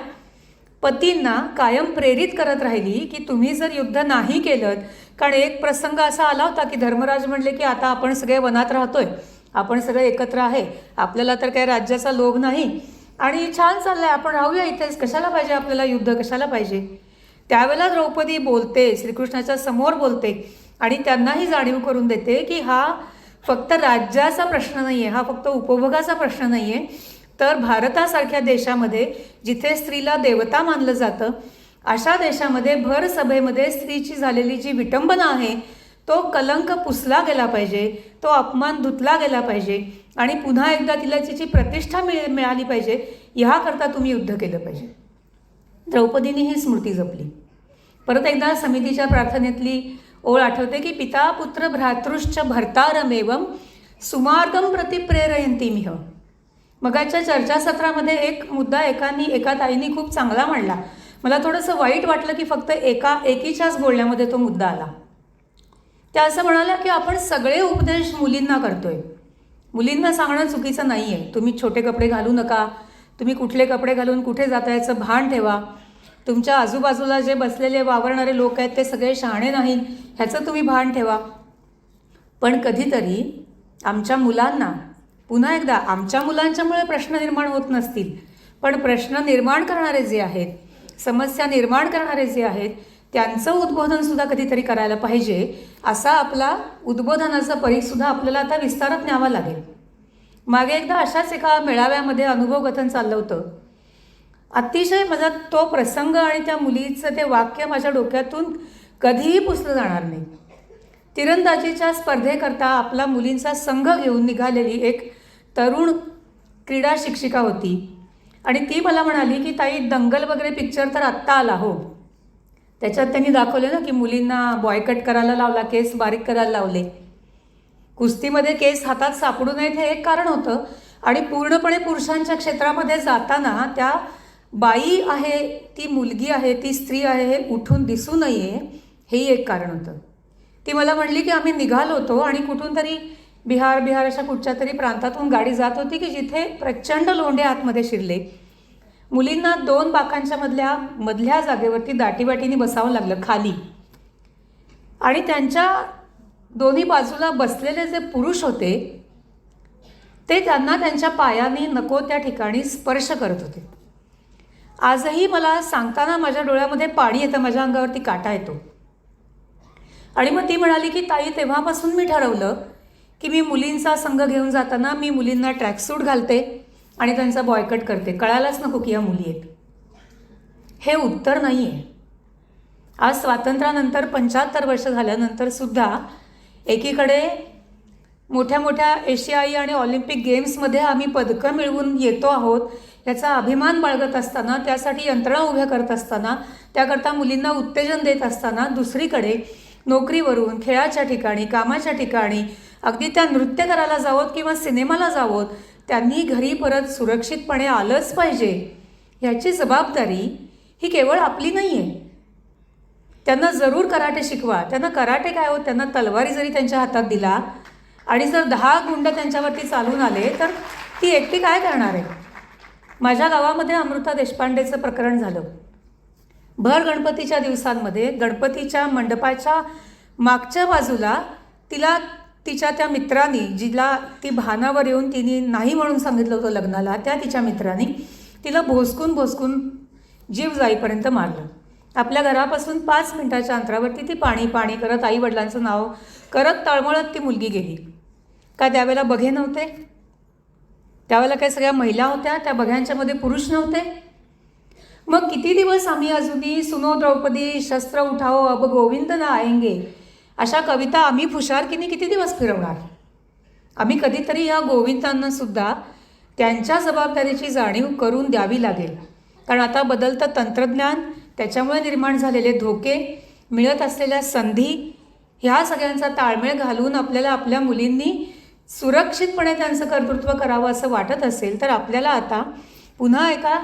पतींना कायम प्रेरित करत राहिली की तुम्ही जर युद्ध नाही केलं. कारण एक प्रसंग असा आला होता की धर्मराज म्हणले की आता आपण सगळे वनात राहतोय, आपण सगळे एकत्र आहे, आपल्याला तर काही राज्याचा लोभ नाही आणि छान चाललंय, आपण राहूया इथेच, कशाला पाहिजे आपल्याला युद्ध, कशाला पाहिजे. त्यावेळेला द्रौपदी बोलते, श्रीकृष्णाच्या समोर बोलते आणि त्यांनाही जाणीव करून देते की हा फक्त राज्याचा प्रश्न नाही आहे, हा फक्त उपभोगाचा प्रश्न नाही आहे, तर भारतासारख्या देशामध्ये जिथे स्त्रीला देवता मानलं जातं अशा देशामध्ये भर सभेमध्ये स्त्रीची झालेली जी विटंबना आहे तो कलंक पुसला गेला पाहिजे, तो अपमान धुतला गेला पाहिजे आणि पुन्हा एकदा तिला तिची प्रतिष्ठा मिळाली पाहिजे. ह्याकरता तुम्ही युद्ध केलं पाहिजे. द्रौपदीने ही स्मृती जपली. परत एकदा समितीच्या प्रार्थनेतली ओळ आठवते की पिता पुत्र भ्रातृश्च भर्तारमेवम सुमार्गम प्रति प्रेरयंती मिह. मगाच्या चर्चासत्रामध्ये एक मुद्दा एका ताईंनी खूप चांगला मांडला. मला थोडंसं वाईट वाटलं की फक्त एकीच्याच बोलण्यामध्ये तो मुद्दा आला. त्या असं म्हणाल्या की आपण सगळे उपदेश मुलींना करतोय. मुलींना सांगणं चुकीचं नाही आहे. तुम्ही छोटे कपडे घालू नका, तुम्ही कुठले कपडे घालून कुठे जाता याचं भान ठेवा, तुमच्या आजूबाजूला जे बसलेले वावरणारे लोक आहेत ते सगळे शहाणे नाहीत ह्याचं तुम्ही भान ठेवा. पण कधीतरी आमच्या मुलांना, पुन्हा एकदा आमच्या मुलांच्यामुळे प्रश्न निर्माण होत नसतील, पण प्रश्न निर्माण करणारे जे आहेत, समस्या निर्माण करणारे जे आहेत, त्यांचं उद्बोधनसुद्धा कधीतरी करायला पाहिजे. असा आपला उद्बोधनाचा परीसुद्धा आपल्याला आता विस्तारात न्यावा लागेल. मागे एकदा अशाच एका मेळाव्यामध्ये अनुभवकथन चाललं होतं. अतिशय माझा तो प्रसंग आणि त्या मुलीचं ते वाक्य माझ्या डोक्यातून कधीही पुसलं जाणार नाही. तिरंदाजीच्या स्पर्धेकरता आपला मुलींचा संघ घेऊन निघालेली एक तरुण क्रीडा शिक्षिका होती. आणि ती मला म्हणाली की ताई, दंगल वगैरे पिक्चर तर आत्ता आला हो, त्याच्यात त्यांनी दाखवले ना की मुलींना बॉयकट करायला लावला, केस बारीक करायला लावले. कुस्तीमध्ये केस हातात सापडू नयेत हे एक कारण होतं. आणि पूर्णपणे पुरुषांच्या क्षेत्रामध्ये जाताना त्या बाई आहे, ती मुलगी आहे, ती स्त्री आहे हे उठून दिसू नये हेही एक कारण होतं. ती मला म्हणली की आम्ही निघालो होतो आणि कुठून तरी बिहार अशा कुठच्या तरी प्रांतातून गाडी जात होती की जिथे प्रचंड लोंढे आतमध्ये शिरले. मुलींना 2 बाकांच्या मधल्या जागेवरती दाटीवाटीने बसावं लागलं खाली. आणि त्यांच्या दोन्ही बाजूला बसलेले जे पुरुष होते ते त्यांना त्यांच्या पायाने नको त्या ठिकाणी स्पर्श करत होते. आजही मला सांगताना माझ्या डोळ्यामध्ये पाणी येतं, माझ्या अंगावरती काटा येतो. आणि मग ती म्हणाली की ताई, तेव्हापासून मी ठरवलं की मी मुलींचा संघ घेऊन जाताना मी मुलींना ट्रॅकसूट घालते आणि त्यांचा बॉयकट करते. कळायलाच नको की या मुली आहेत. हे उत्तर नाही आहे. आज स्वातंत्र्यानंतर 75 वर्ष झाल्यानंतर सुद्धा एकीकडे मोठ्या मोठ्या एशियाई आणि ऑलिम्पिक गेम्समध्ये आम्ही पदकं मिळवून येतो आहोत, याचा अभिमान बाळगत असताना, त्यासाठी यंत्रणा उभ्या करत असताना, त्याकरता मुलींना उत्तेजन देत असताना, दुसरीकडे नोकरीवरून, खेळाच्या ठिकाणी, कामाच्या ठिकाणी, अगदी त्या नृत्य करायला जावोत किंवा सिनेमाला जावोत, त्यांनी घरी परत सुरक्षितपणे आलंच पाहिजे ह्याची जबाबदारी ही केवळ आपली नाही आहे. त्यांना जरूर कराटे शिकवा. त्यांना कराटे काय हो, त्यांना तलवारी जरी त्यांच्या हातात दिला आणि जर 10 गुंड त्यांच्यावरती चालून आले तर ती एकटी काय करणार आहे. माझ्या गावामध्ये अमृता देशपांडेचं प्रकरण झालं. भर गणपतीच्या दिवसांमध्ये गणपतीच्या मंडपाच्या मागच्या बाजूला तिला तिच्या त्या मित्रांनी, जिला ती भानावर येऊन तिने नाही म्हणून सांगितलं होतं लग्नाला, त्या तिच्या मित्रांनी तिला भोसकून जीव जाईपर्यंत मारलं. आपल्या घरापासून 5 मिनिटाच्या अंतरावरती ती पाणी करत आईवडिलांचं नाव करत तळमळत ती मुलगी गेली. काय त्यावेळेला बघे नव्हते? त्यावेळेला काय सगळ्या महिला होत्या? त्या बघ्यांच्यामध्ये पुरुष नव्हते? मग किती दिवस आम्ही अजूनही सुनो द्रौपदी शस्त्र उठाओ अब गोविंद ना आएंगे अशा कविता आम्ही फुशारकीने किती दिवस फिरवणार? आम्ही कधीतरी या गोविंदांना सुद्धा त्यांच्या जबाबदारीची जाणीव करून द्यावी लागेल. कारण आता बदलतं तंत्रज्ञान, त्याच्यामुळे निर्माण झालेले धोके, मिळत असलेल्या संधी, ह्या सगळ्यांचा ताळमेळ घालून आपल्याला आपल्या मुलींनी सुरक्षितपणे त्यांचं कर्तृत्व करावं असं वाटत असेल तर आपल्याला आता पुन्हा एका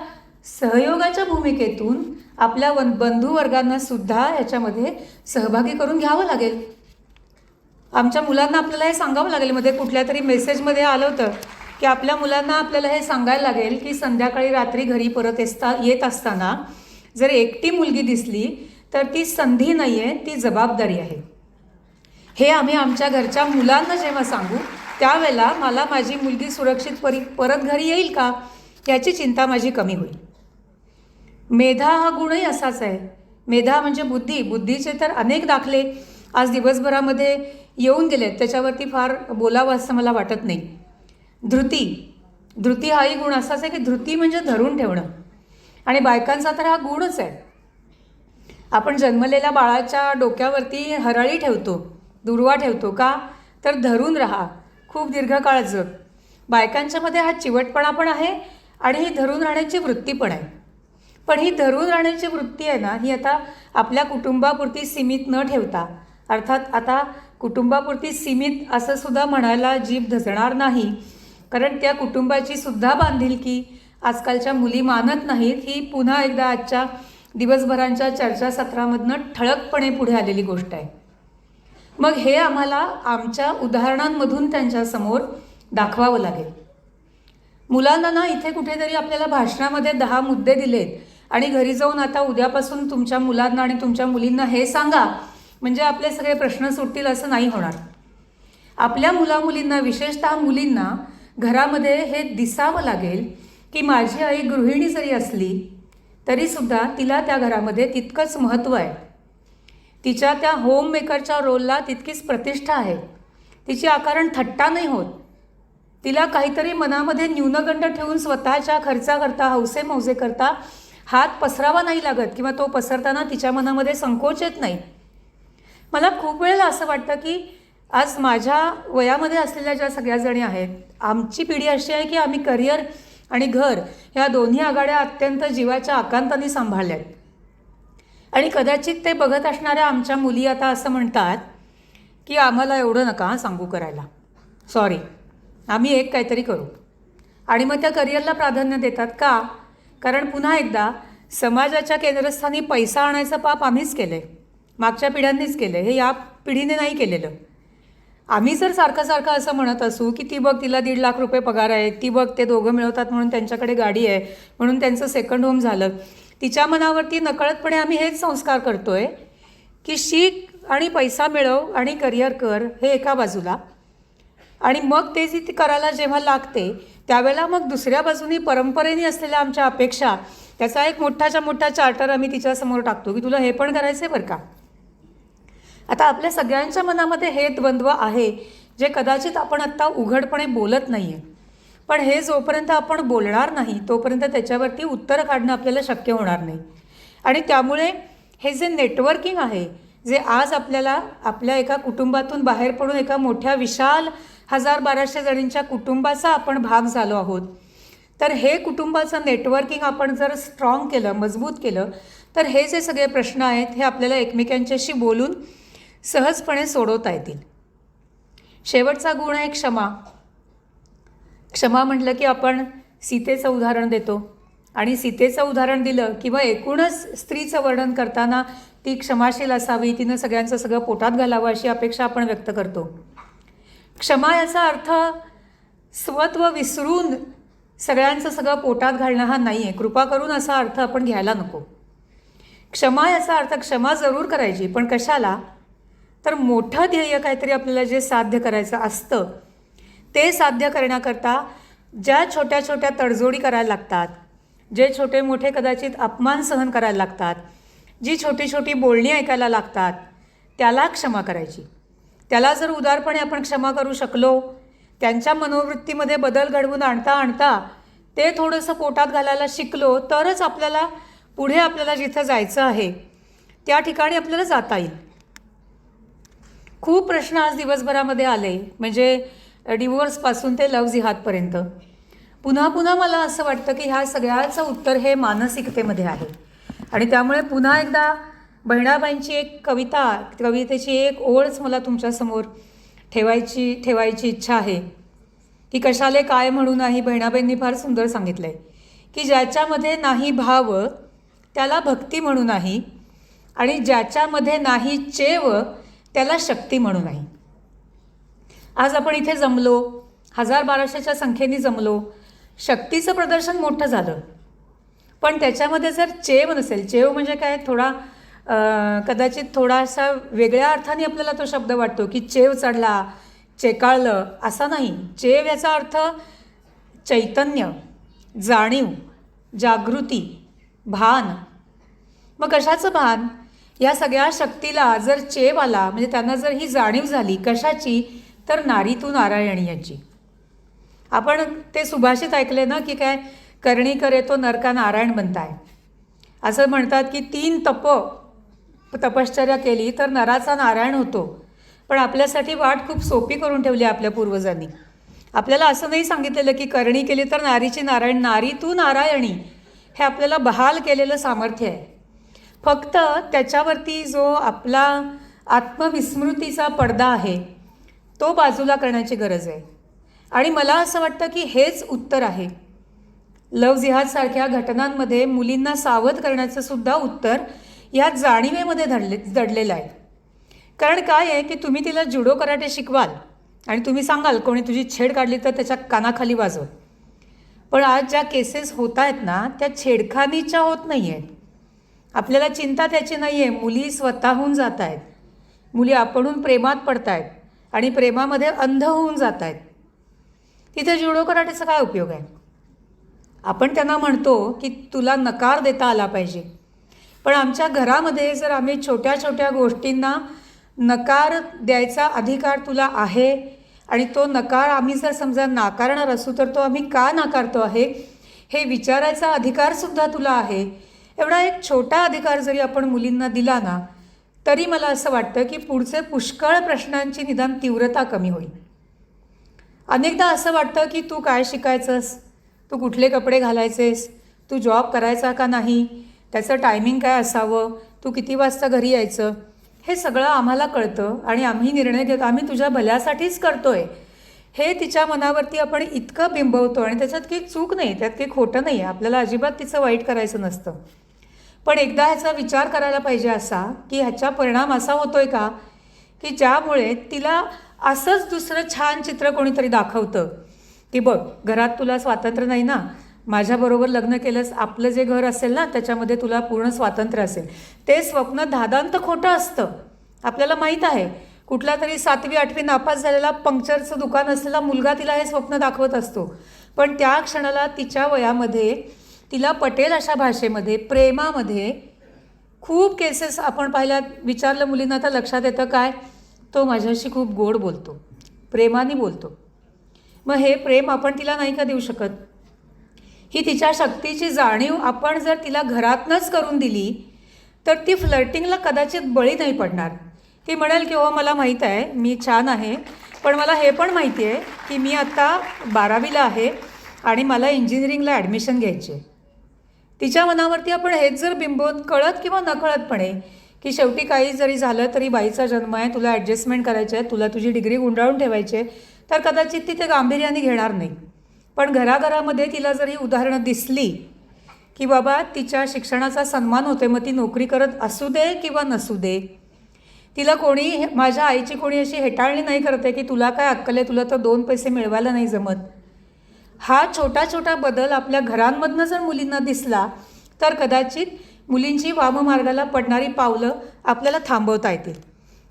सहयोगाच्या भूमिकेतून आपल्या बंधुवर्गांना सुद्धा याच्यामध्ये सहभागी करून घ्यावं लागेल. आमच्या मुलांना आपल्याला हे सांगावं लागेल. मध्ये कुठल्या तरी मेसेजमध्ये आलं होतं की आपल्या मुलांना आपल्याला हे सांगायला लागेल की संध्याकाळी रात्री घरी परत येत असताना जर एकटी मुलगी दिसली तर ती संधी नाही आहे, ती जबाबदारी आहे. हे आम्ही आमच्या घरच्या मुलांना जेव्हा सांगू त्यावेळेला मला माझी मुलगी सुरक्षित परत घरी येईल का याची चिंता माझी कमी होईल. मेधा हा गुणही असाच आहे. मेधा म्हणजे बुद्धीचे तर अनेक दाखले आज दिवसभरामध्ये येऊन गेलेत, त्याच्यावरती फार बोलावं असं मला वाटत नाही. धृती हाही गुण असाच आहे की धृती म्हणजे धरून ठेवणं, आणि बायकांचा तर हा गुणच आहे. आपण जन्मलेल्या बाळाच्या डोक्यावरती हरळी ठेवतो, दुर्वा ठेवतो का तर धरून राहा, खूप दीर्घकाळ जग. बायकांच्यामध्ये हा चिवटपणा पण आहे आणि ही धरून राहण्याची वृत्ती पण आहे. पण ही धरून राहण्याची वृत्ती आहे ना, ही आता आपल्या कुटुंबापुरती सीमित न ठेवता, अर्थात आता कुटुंबापुरती सीमित असं सुद्धा म्हणायला जीभ धजणार नाही, कारण त्या कुटुंबाची सुद्धा बांधिलकी आजकालच्या मुली मानत नाहीत. ही पुन्हा एकदा आजच्या दिवसभरांच्या चर्चासत्रामधनं ठळकपणे पुढे आलेली गोष्ट आहे. मग हे आम्हाला आमच्या उदाहरणांमधून त्यांच्यासमोर दाखवावं लागेल. मुलांना ना इथे कुठेतरी आपल्याला भाषणामध्ये 10 मुद्दे दिलेत आणि घरी जाऊन आता उद्यापासून तुमच्या मुलांना आणि तुमच्या मुलींना हे सांगा म्हणजे आपले सगळे प्रश्न सुटतील असं नाही होणार. आपल्या मुलामुलींना, विशेषतः मुलींना घरामध्ये हे दिसावं लागेल की माझी आई गृहिणी जरी असली तरीसुद्धा तिला त्या घरामध्ये तितकंच महत्त्व आहे. तिच्या त्या होममेकरच्या रोलला तितकीच प्रतिष्ठा आहे. तिची आकारण थट्टा नाही होत. तिला काहीतरी मनामध्ये न्यूनगंड ठेवून स्वतःच्या खर्चाकरता, हौसेमौजे करता हात पसरावा नाही लागत किंवा तो पसरताना तिच्या मनामध्ये संकोच येत नाही. मला खूप वेळेला असं वाटतं की आज माझ्या वयामध्ये असलेल्या ज्या सगळ्या जणी आहेत, आमची पिढी अशी आहे की आम्ही करिअर आणि घर ह्या दोन्ही आघाड्या अत्यंत जीवाच्या आकांताने सांभाळल्या आहेत. आणि कदाचित ते बघत असणाऱ्या आमच्या मुली आता असं म्हणतात की आम्हाला एवढं नका सांगू करायला, सॉरी, आम्ही एक काहीतरी करू. आणि मग त्या करिअरला प्राधान्य देतात का? कारण पुन्हा एकदा समाजाच्या केंद्रस्थानी पैसा आणायचं पाप आम्हीच केलं आहे, मागच्या पिढ्यांनीच केलं आहे, हे या पिढीने नाही केलेलं. आम्ही जर सारखं सारखं असं म्हणत असू की ती बघ तिला 1.5 लाख रुपये पगार आहे, ती बघ ते दोघं मिळवतात म्हणून त्यांच्याकडे गाडी आहे, म्हणून त्यांचं सेकंड होम झालं, तिच्या मनावरती नकळतपणे आम्ही हेच संस्कार करतो आहे की शिक आणि पैसा मिळव आणि करिअर कर, हे एका बाजूला. आणि मग ते जी ती करायला जेव्हा लागते त्यावेळेला मग दुसऱ्या बाजूनी परंपरेने असलेल्या आमच्या अपेक्षा, त्याचा एक मोठाच्या मोठा चार्टर आम्ही तिच्यासमोर टाकतो की तुला हे पण करायचं आहे बरं का. आता आपल्या सगळ्यांच्या मनामध्ये हे द्वंद्व आहे जे कदाचित आपण आत्ता उघडपणे बोलत नाही आहे, पण हे जोपर्यंत आपण बोलणार नाही तोपर्यंत त्याच्यावरती उत्तरं काढणं आपल्याला शक्य होणार नाही. आणि त्यामुळे हे जे नेटवर्किंग आहे, जे आज आपल्याला आपल्या एका कुटुंबातून बाहेर पडून एका मोठ्या विशाल 1000-1200 जणींच्या कुटुंबाचा आपण भाग झालो आहोत, तर हे कुटुंबाचं नेटवर्किंग आपण जर स्ट्रॉंग केलं, मजबूत केलं, तर हे जे सगळे प्रश्न आहेत हे आपल्याला एकमेकांच्याशी बोलून सहजपणे सोडवता येतील. शेवटचा गुण आहे क्षमा. क्षमा म्हटलं की आपण सीतेचं उदाहरण देतो, आणि सीतेचं उदाहरण दिलं किंवा एकूणच स्त्रीचं वर्णन करताना ती क्षमाशील असावी, तिनं सगळ्यांचं सगळं पोटात घालावं अशी अपेक्षा आपण व्यक्त करतो. क्षमा याचा अर्थ स्वत्व विसरून सगळ्यांचं सगळं पोटात घालणं हा नाही आहे. कृपा करून असा अर्थ आपण घ्यायला नको. क्षमा याचा अर्थ क्षमा जरूर करायची, पण कशाला? तर मोठं ध्येय काहीतरी आपल्याला जे साध्य करायचं असतं ते साध्य करण्याकरता ज्या छोट्या छोट्या तडजोडी करायला लागतात, जे छोटे मोठे कदाचित अपमान सहन करायला लागतात, जी छोटी छोटी बोलणी ऐकायला लागतात, त्याला क्षमा करायची. त्याला जर उदारपणे आपण क्षमा करू शकलो, त्यांच्या मनोवृत्तीमध्ये बदल घडवून आणता आणता ते थोडंसं पोटात घालायला शिकलो, तरच आपल्याला पुढे आपल्याला जिथं जायचं आहे त्या ठिकाणी आपल्याला जाता येईल. खूप प्रश्न आज दिवसभरामध्ये आले, म्हणजे डिवोर्सपासून ते लव्ह जिहादपर्यंत. पुन्हा पुन्हा मला असं वाटतं की ह्या सगळ्याचं उत्तर हे मानसिकतेमध्ये आहे. आणि त्यामुळे पुन्हा एकदा बहिणाबाईंची एक कवितेची एक ओळच मला तुमच्यासमोर ठेवायची इच्छा आहे की कशाले काय म्हणू नाही. बहिणाबाईंनी फार सुंदर सांगितलं आहे की ज्याच्यामध्ये नाही भाव त्याला भक्ती म्हणू नाही, आणि ज्याच्यामध्ये नाही चेव त्याला शक्ती म्हणू नाही. आज आपण इथे जमलो, 1000-1200च्या संख्येने जमलो, शक्तीचं प्रदर्शन मोठं झालं, पण त्याच्यामध्ये जर चेव नसेल, चेव म्हणजे काय, कदाचित थोडासा वेगळ्या अर्थाने आपल्याला तो शब्द वाटतो की चेव चढला, चेकाळलं, असा नाही. चेव याचा अर्थ चैतन्य, जाणीव, जागृती, भान. मग कशाचं भान? या सगळ्या शक्तीला जर चेव आला, म्हणजे त्यांना जर ही जाणीव झाली, कशाची? तर नारी तू नारायणी याची. आपण ते सुभाषित ऐकले ना की काय, करणी करे तो नरका नारायण बनताय. असं म्हणतात की 3 तपश्चर्या केली तर नराचा नारायण होतो. पण आपल्यासाठी वाट खूप सोपी करून ठेवली आपल्या पूर्वजांनी. आपल्याला असं नाही सांगितलेलं की करणी केली तर नारीची नारायण, नारी तू नारायणी, हे आपल्याला बहाल केलेलं सामर्थ्य आहे. फक्त त्याच्यावरती जो आपला आत्मविस्मृतीचा पडदा आहे तो बाजूला करण्याची गरज आहे. आणि मला असं वाटतं की हेच उत्तर आहे. लव्ह जिहादसारख्या घटनांमध्ये मुलींना सावध करण्याचं सुद्धा उत्तर या जाणीवेमध्ये दडलेलं आहे. कारण काय आहे की तुम्ही तिला जुडो कराटे शिकवाल आणि तुम्ही सांगाल कोणी तुझी छेड काढली तर त्याच्या कानाखाली वाजव, पण आज ज्या केसेस होत आहेत ना त्या छेडखानीच्या होत नाही आहेत. आपल्याला चिंता त्याची नाही आहे. मुली स्वतःहून जात आहेत, मुली आपणहून प्रेमात पडत आहेत आणि प्रेमामध्ये अंध होऊन जात आहेत. तिथे जुडो कराटेचा काय उपयोग आहे? आपण त्यांना म्हणतो की तुला नकार देता आला पाहिजे, पण आमच्या घरामध्ये जर आम्ही छोट्या छोट्या गोष्टींना नकार द्यायचा अधिकार तुला आहे, आणि तो नकार आम्ही जर समजा नाकारणार असू तर तो आम्ही का नाकारतो आहे हे विचारायचा अधिकारसुद्धा तुला आहे. एवढा एक छोटा अधिकार जरी आपण मुलींना दिला ना तरी मला असं वाटतं की पुढचे पुष्कळ प्रश्नांची निदान तीव्रता कमी होईल. अनेकदा असं वाटतं की तू काय शिकायचंस, तू कुठले कपडे घालायचेस, तू जॉब करायचा का नाही, त्याचं टायमिंग काय असावं, तू किती वाजता घरी यायचं, हे सगळं आम्हाला कळतं आणि आम्ही निर्णय घेतो, आम्ही तुझ्या भल्यासाठीच करतो आहे, हे तिच्या मनावरती आपण इतकं बिंबवतो. आणि त्याच्यात काही चूक नाही, त्यात काही खोटं नाही आहे, आपल्याला अजिबात तिचं वाईट करायचं नसतं. पण एकदा ह्याचा विचार करायला पाहिजे असा की ह्याचा परिणाम असा होतो आहे का की ज्यामुळे तिला असंच दुसरं छान चित्र कोणीतरी दाखवतं की बघ, घरात तुला स्वातंत्र्य नाही ना, माझ्याबरोबर लग्न केलंस, आपलं जे घर असेल ना त्याच्यामध्ये तुला पूर्ण स्वातंत्र्य असेल. ते स्वप्न धादांत खोटं असतं. आपल्याला माहीत आहे, कुठला तरी 7वी 8वी नापास झालेला पंक्चरचं दुकान असलेला मुलगा तिला हे स्वप्न दाखवत असतो. पण त्या क्षणाला तिच्या वयामध्ये तिला पटेल अशा भाषेमध्ये, प्रेमामध्ये खूप केसेस आपण पाहिल्यात. विचारलं मुलींना तर लक्षात येतं काय, तो माझ्याशी खूप गोड बोलतो, प्रेमाने बोलतो. मग हे प्रेम आपण तिला नाही का देऊ शकत? ही तिच्या शक्तीची जाणीव आपण जर तिला घरातनंच करून दिली तर ती फ्लर्टिंगला कदाचित बळी नाही पडणार. ती म्हणेल की हो मला माहीत आहे मी छान आहे, पण मला हे पण माहिती आहे की मी आत्ता 12वीला आहे आणि मला इंजिनिअरिंगला ॲडमिशन घ्यायची आहे. तिच्या मनावरती आपण हेच जर बिंबवून कळत किंवा नकळतपणे की शेवटी काही जरी झालं तरी बाईचा जन्म आहे, तुला ॲडजस्टमेंट करायचं आहे, तुला तुझी डिग्री गुंडाळून ठेवायची आहे, तर कदाचित ती ते गांभीर्याने घेणार नाही. पण घराघरामध्ये तिला जर ही उदाहरणं दिसली की बाबा तिच्या शिक्षणाचा सन्मान होते, मग ती नोकरी करत असू दे किंवा नसू दे, तिला कोणी, माझ्या आईची कोणी अशी हेटाळणी नाही करते की तुला काय अक्कल आहे, तुला तर 2 पैसे मिळवायला नाही जमत. हा छोटा छोटा बदल आपल्या घरांमधनं जर मुलींना दिसला तर कदाचित मुलींची वाममार्गाला पडणारी पावलं आपल्याला थांबवता येतील.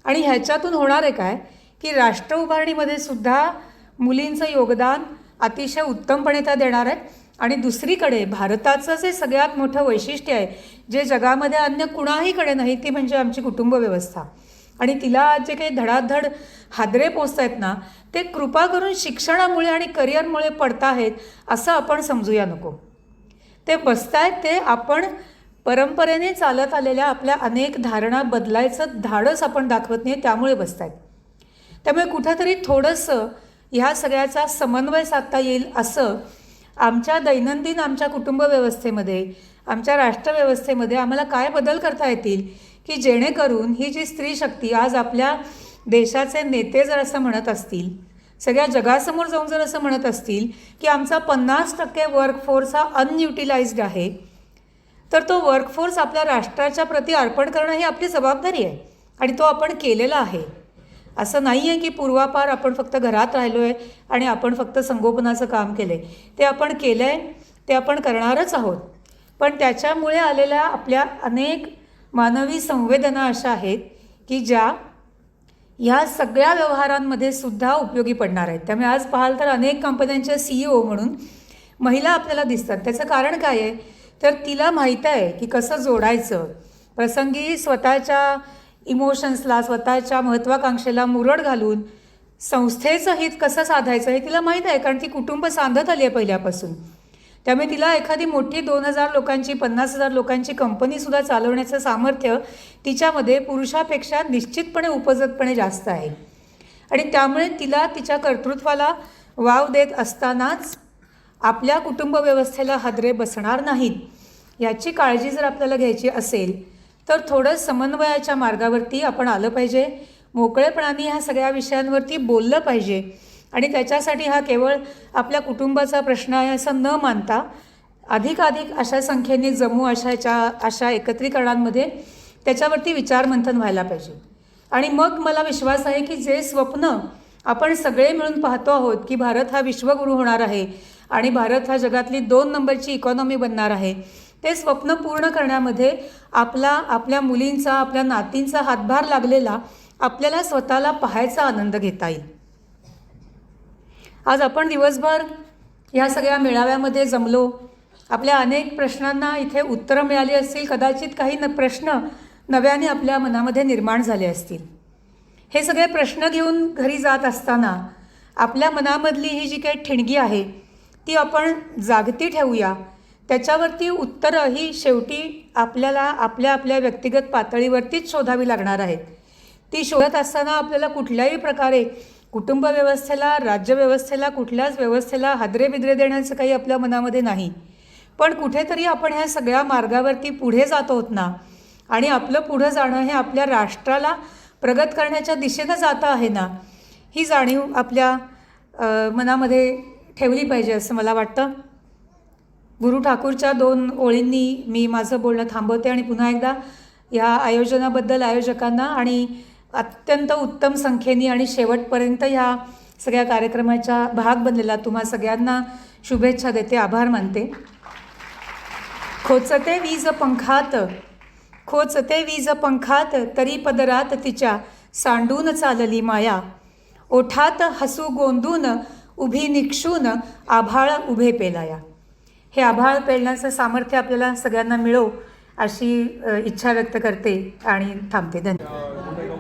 आणि ह्याच्यातून होणार आहे काय की राष्ट्र उभारणीमध्ये सुद्धा मुलींचं योगदान अतिशय उत्तमपणे त्या देणार आहेत. आणि दुसरीकडे भारताचं जे सगळ्यात मोठं वैशिष्ट्य आहे, जे जगामध्ये अन्य कुणाहीकडे नाही, ती म्हणजे आमची कुटुंब व्यवस्था. आणि तिला जे काही धडाधड हादरे पोचत आहेत ना, ते कृपा करून शिक्षणामुळे आणि करिअरमुळे पडत आहेत असं आपण समजूया नको. ते बसत आहेत ते आपण परंपरेने चालत आलेल्या आपल्या अनेक धारणा बदलायचं धाडस आपण दाखवत नाही, त्यामुळे बसत आहेत. त्यामुळे कुठंतरी थोडंसं ह्या सगळ्याचा समन्वय साधता येईल असं आमच्या दैनंदिन आमच्या कुटुंब व्यवस्थेमध्ये, आमच्या राष्ट्रव्यवस्थेमध्ये आम्हाला काय बदल करता येतील की जेणेकरून ही जी स्त्री शक्ती आज आपल्या देशाचे नेते जर असं म्हणत असतील, सगळ्या जगासमोर जाऊन जर असं म्हणत असतील की आमचा 50% वर्कफोर्स हा अनयुटिलाइज्ड आहे, तर तो वर्कफोर्स आपल्या राष्ट्राच्या प्रती अर्पण करणं ही आपली जबाबदारी आहे आणि तो आपण केलेला आहे. असं नाही आहे की पूर्वापार आपण फक्त घरात राहिलो आहे आणि आपण फक्त संगोपनाचं काम केलं आहे. ते आपण केलं आहे, ते आपण करणारच आहोत. पण त्याच्यामुळे आलेल्या आपल्या अनेक मानवी संवेदना अशा आहेत की ज्या ह्या सगळ्या व्यवहारांमध्ये सुद्धा उपयोगी पडणार आहेत. त्यामुळे आज पाहाल तर अनेक कंपन्यांच्या CEO म्हणून महिला आपल्याला दिसतात. त्याचं कारण काय आहे, तर तिला माहीत आहे की कसं जोडायचं, प्रसंगी स्वतःच्या इमोशन्सला, स्वतःच्या महत्त्वाकांक्षेला मुरड घालून संस्थेचं हित कसं साधायचं हे तिला माहीत आहे, कारण ती कुटुंब सांधत आली आहे पहिल्यापासून. त्यामुळे तिला एखादी मोठी 2000 लोकांची, 50,000 लोकांची कंपनीसुद्धा चालवण्याचं सामर्थ्य तिच्यामध्ये पुरुषापेक्षा निश्चितपणे उपजतपणे जास्त आहे. आणि त्यामुळे तिला तिच्या कर्तृत्वाला वाव देत असतानाच आपल्या कुटुंब व्यवस्थेला हादरे बसणार नाहीत याची काळजी जर आपल्याला घ्यायची असेल तर थोडं समन्वयाच्या मार्गावरती आपण आलं पाहिजे. मोकळेपणाने ह्या सगळ्या विषयांवरती बोललं पाहिजे. आणि त्याच्यासाठी हा केवळ आपल्या कुटुंबाचा प्रश्न आहे असं न मानता अधिकाधिक अशा संख्येने जमू अशा एकत्रीकरणांमध्ये त्याच्यावरती विचारमंथन व्हायला पाहिजे. आणि मग मला विश्वास आहे की जे स्वप्न आपण सगळे मिळून पाहतो आहोत की भारत हा विश्वगुरू होणार आहे आणि भारत हा जगातली 2 नंबरची इकॉनॉमी बनणार आहे, ते स्वप्न पूर्ण करण्यामध्ये आपल्या मुलींचा, आपल्या नातींचा हातभार लागलेला आपल्याला स्वतःला पाहायचा आनंद घेता येईल. आज आपण दिवसभर ह्या सगळ्या मेळाव्यामध्ये जमलो. आपल्या अनेक प्रश्नांना इथे उत्तरं मिळाली असतील, कदाचित काही प्रश्न नव्याने आपल्या मनामध्ये निर्माण झाले असतील. हे सगळे प्रश्न घेऊन घरी जात असताना आपल्या मनामधली ही जी काही ठिणगी आहे ती आपण जागती ठेवूया. त्याच्यावरती उत्तरं ही शेवटी आपल्याला आपल्या आपल्या व्यक्तिगत पातळीवरतीच शोधावी लागणार आहेत. ती शोधत असताना आपल्याला कुठल्याही प्रकारे कुटुंब व्यवस्थेला, राज्यव्यवस्थेला, कुठल्याच व्यवस्थेला हादरे बिदरे देण्याचं काही आपल्या मनामध्ये नाही. पण कुठेतरी आपण ह्या सगळ्या मार्गावरती पुढे जात आहोत ना, आणि आपलं पुढं जाणं हे आपल्या राष्ट्राला प्रगत करण्याच्या दिशेनं जातं आहे ना, ही जाणीव आपल्या मनामध्ये ठेवली पाहिजे असं मला वाटतं. गुरु ठाकूरच्या 2 ओळींनी मी माझं बोलणं थांबवते आणि पुन्हा एकदा या आयोजनाबद्दल आयोजकांना आणि अत्यंत उत्तम संख्येने आणि शेवटपर्यंत ह्या सगळ्या कार्यक्रमाचा भाग बनलेला तुम्हा सगळ्यांना शुभेच्छा देते, आभार मानते. खोचते वीज पंखात तरी पदरात तिच्या सांडून चालली माया. ओठात हसू गोंदून उभी निक्षून आभाळ उभे पेलाया. हे आभाळ पेलण्याचं सामर्थ्य आपल्याला सगळ्यांना मिळो अशी इच्छा व्यक्त करते आणि थांबते. धन्यवाद.